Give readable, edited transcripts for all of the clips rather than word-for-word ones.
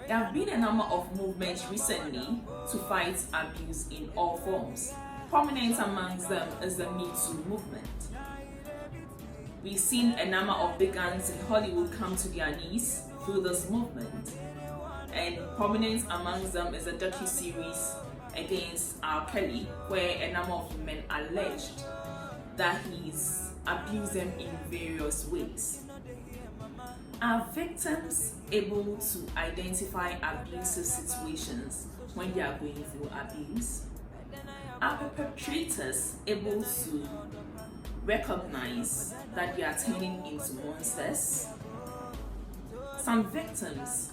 There have been a number of movements recently to fight abuse in all forms. Prominent amongst them is the Me Too movement. We've seen a number of big guns in Hollywood come to their knees through this movement. And prominent amongst them is a docu-series against R. Kelly, where a number of women alleged that he's abused them in various ways. Are victims able to identify abusive situations when they are going through abuse? Are perpetrators able to recognize that they are turning into monsters? Some victims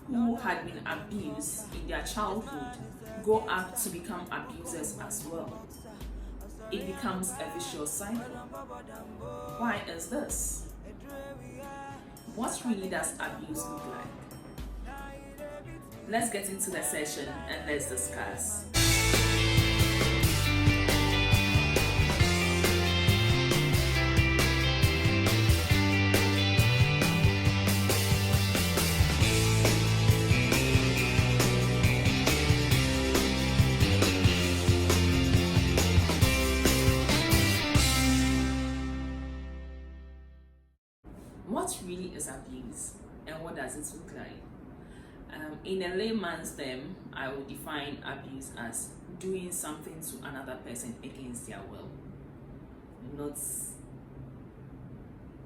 who had been abused in their childhood grow up to become abusers as well. It becomes a vicious cycle. Why is this? What really does abuse look like? Let's get into the session and let's discuss. What really is abuse and what does it look like? In a layman's term, I would define abuse as doing something to another person against their will. Not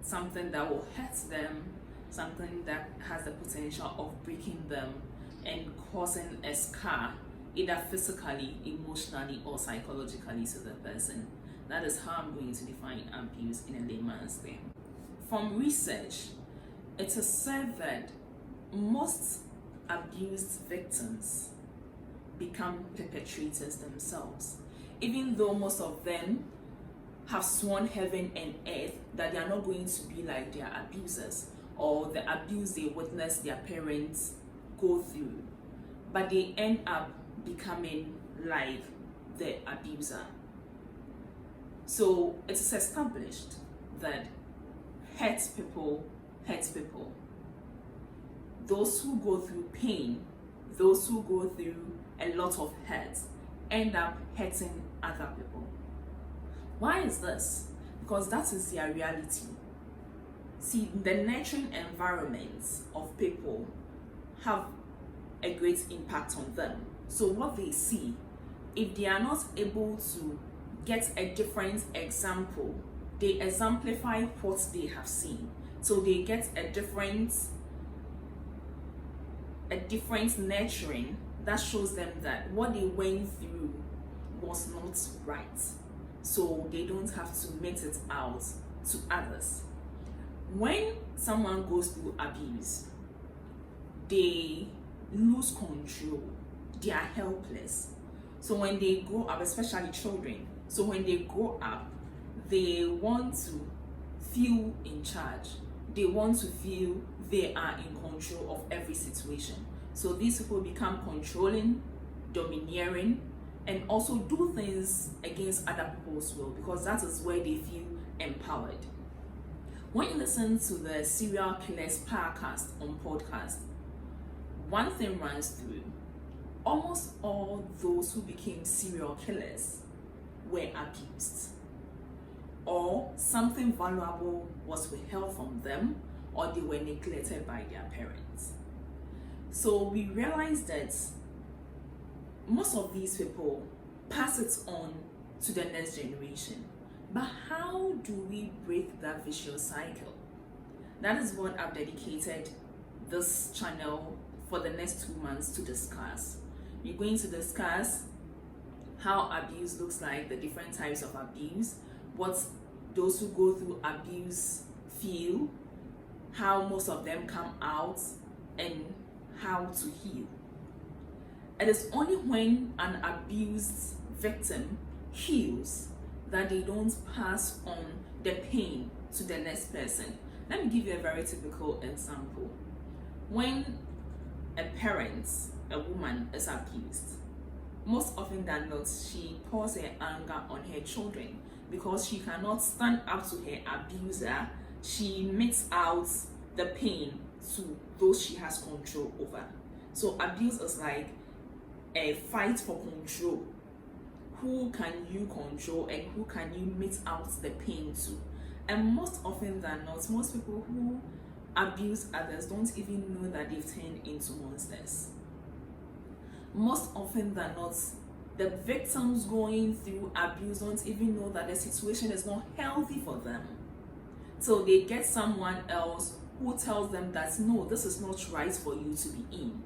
something that will hurt them, something that has the potential of breaking them and causing a scar, either physically, emotionally, or psychologically to the person. That is how I'm going to define abuse in a layman's term. From research, it is said that most abused victims become perpetrators themselves, even though most of them have sworn heaven and earth that they are not going to be like their abusers or the abuse they witnessed their parents go through, but they end up becoming like the abuser. So it is established that hurt people. Those who go through pain, those who go through a lot of hurt, end up hurting other people. Why is this? Because that is their reality. See, the nurturing environments of people have a great impact on them. So what they see, if they are not able to get a different example, they exemplify what they have seen. So they get a different nurturing that shows them that what they went through was not right. So they don't have to admit it out to others. When someone goes through abuse, they lose control. They are helpless. So when they grow up, especially children, so when they grow up, they want to feel in charge. They want to feel they are in control of every situation. So these people become controlling, domineering, and also do things against other people's will because that is where they feel empowered. When you listen to the Serial Killers podcast on podcast, one thing runs through. Almost all those who became serial killers were abused, or something valuable was withheld from them, or they were neglected by their parents. So we realized that most of these people pass it on to the next generation. But how do we break that vicious cycle? That is what I've dedicated this channel for the next 2 months to discuss. We're going to discuss how abuse looks like, the different types of abuse, what those who go through abuse feel, how most of them come out, and how to heal. It is only when an abused victim heals that they don't pass on the pain to the next person. Let me give you a very typical example. When a parent, a woman, is abused, most often than not, she pours her anger on her children because she cannot stand up to her abuser. She meets out the pain to those she has control over. So abuse is like a fight for control. Who can you control and who can you mete out the pain to? And most often than not, most people who abuse others don't even know that they've turned into monsters. Most often than not, the victims going through abuse don't even know that the situation is not healthy for them. So they get someone else who tells them that no, this is not right for you to be in.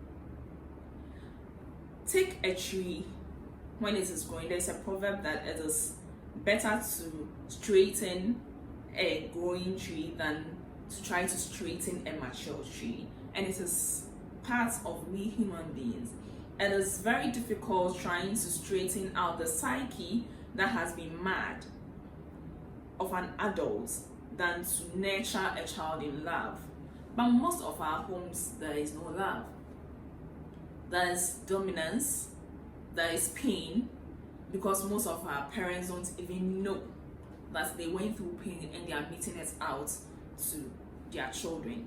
Take a tree when it is growing. There's a proverb that it is better to straighten a growing tree than to try to straighten a mature tree. And it is part of we human beings. It is very difficult trying to straighten out the psyche that has been mad of an adult than to nurture a child in love. But most of our homes, there is no love. There is dominance, there is pain, because most of our parents don't even know that they went through pain and they are meting it out to their children.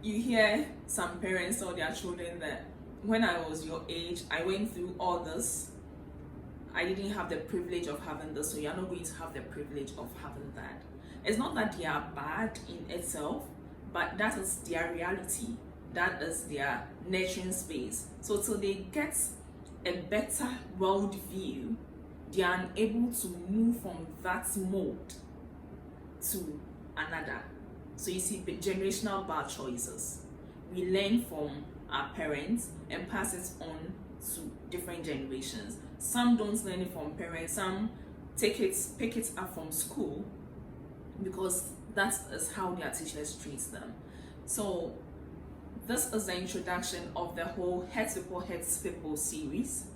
You hear some parents tell their children that when I was your age, I went through all this. I didn't have the privilege of having this, so you're not going to have the privilege of having that. It's not that they are bad in itself, but that is their reality. That is their nurturing space. So till they get a better world view, they are unable to move from that mode to another. So you see, generational bad choices. We learn from our parents and pass it on to different generations. Some don't learn it from parents, some pick it up from school, because that is how their teachers treat them. So this is the introduction of the whole Hurt People Hurts People series.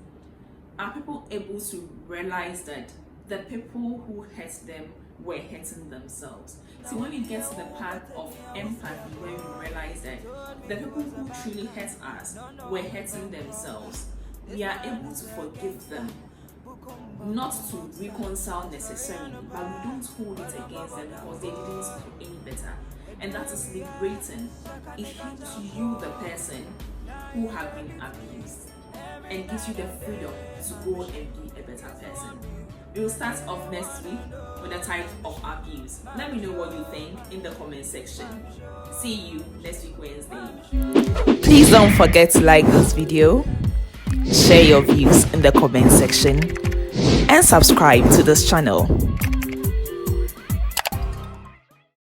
Are people able to realize that the people who hurt them were hurting themselves? See, when we get to the part of empathy, where we realize that the people who truly hurt us were hurting themselves, we are able to forgive them. Not to reconcile necessarily, but we don't hold it against them because they didn't do any better. And that is liberating. It helps you, the person who have been abused, and gives you the freedom to go and be a better person. We will start off next week with a type of abuse. Let me know what you think in the comment section. See you next week Wednesday. Please don't forget to like this video, share your views in the comment section, and subscribe to this channel.